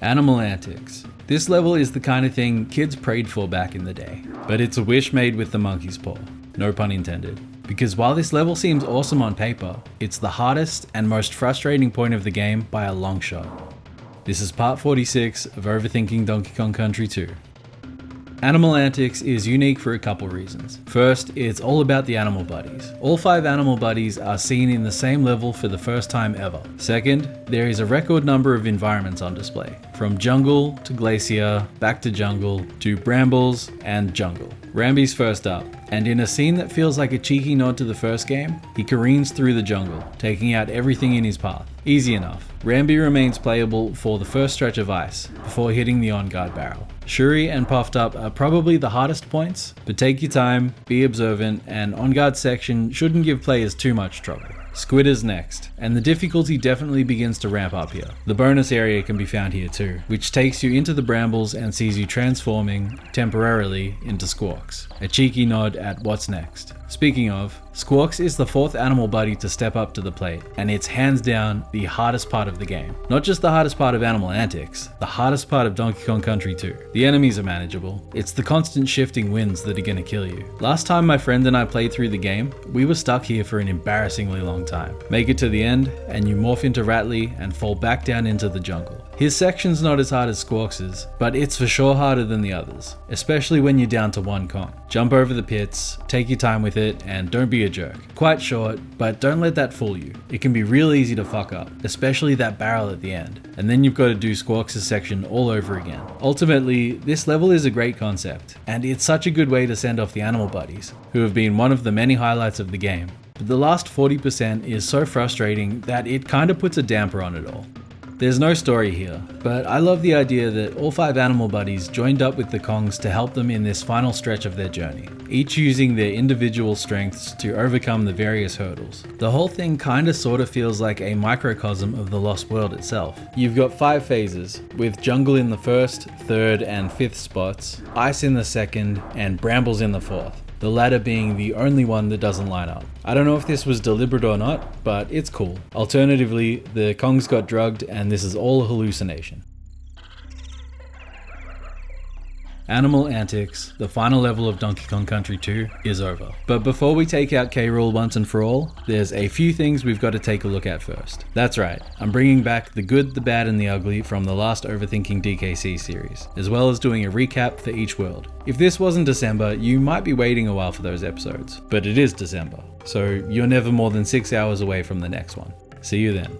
Animal Antics. This level is the kind of thing kids prayed for back in the day, but it's a wish made with the monkey's paw. No pun intended. Because while this level seems awesome on paper, it's the hardest and most frustrating point of the game by a long shot. This is part 46 of Overthinking Donkey Kong Country 2. Animal Antics is unique for a couple reasons. First, it's all about the animal buddies. All 5 animal buddies are seen in the same level for the first time ever. Second, there is a record number of environments on display, from jungle to glacier, back to jungle, to brambles and jungle. Rambi's first up, and in a scene that feels like a cheeky nod to the first game, he careens through the jungle, taking out everything in his path. Easy enough. Rambi remains playable for the first stretch of ice, before hitting the on-guard barrel. Shuri and Puffed Up are probably the hardest points, but take your time, be observant, and on-guard section shouldn't give players too much trouble. Squid is next, and the difficulty definitely begins to ramp up here. The bonus area can be found here too, which takes you into the brambles and sees you transforming, temporarily, into Squawks. A cheeky nod at what's next. Speaking of, Squawks is the 4th animal buddy to step up to the plate, and it's hands down the hardest part of the game. Not just the hardest part of Animal Antics, the hardest part of Donkey Kong Country 2. The enemies are manageable, it's the constant shifting winds that are gonna kill you. Last time my friend and I played through the game, we were stuck here for an embarrassingly long time. Make it to the end, and you morph into Rattly and fall back down into the jungle. His section's not as hard as Squawks's, but it's for sure harder than the others, especially when you're down to 1 Kong. Jump over the pits, take your time with it, and don't be a jerk. Quite short, but don't let that fool you. It can be real easy to fuck up, especially that barrel at the end, and then you've got to do Squawks' section all over again. Ultimately, this level is a great concept, and it's such a good way to send off the animal buddies, who have been one of the many highlights of the game. But the last 40% is so frustrating that it kinda puts a damper on it all. There's no story here, but I love the idea that all 5 animal buddies joined up with the Kongs to help them in this final stretch of their journey, each using their individual strengths to overcome the various hurdles. The whole thing kinda sorta feels like a microcosm of the Lost World itself. You've got 5 phases, with jungle in the 1st, 3rd and 5th spots, ice in the 2nd, and brambles in the 4th. The latter being the only one that doesn't line up. I don't know if this was deliberate or not, but it's cool. Alternatively, the Kongs got drugged and this is all a hallucination. Animal Antics, the final level of Donkey Kong Country 2, is over. But before we take out Krool once and for all, there's a few things we've got to take a look at first. That's right, I'm bringing back the good, the bad and the ugly from the last Overthinking DKC series, as well as doing a recap for each world. If this wasn't December, you might be waiting a while for those episodes, but it is December, so you're never more than 6 hours away from the next one. See you then.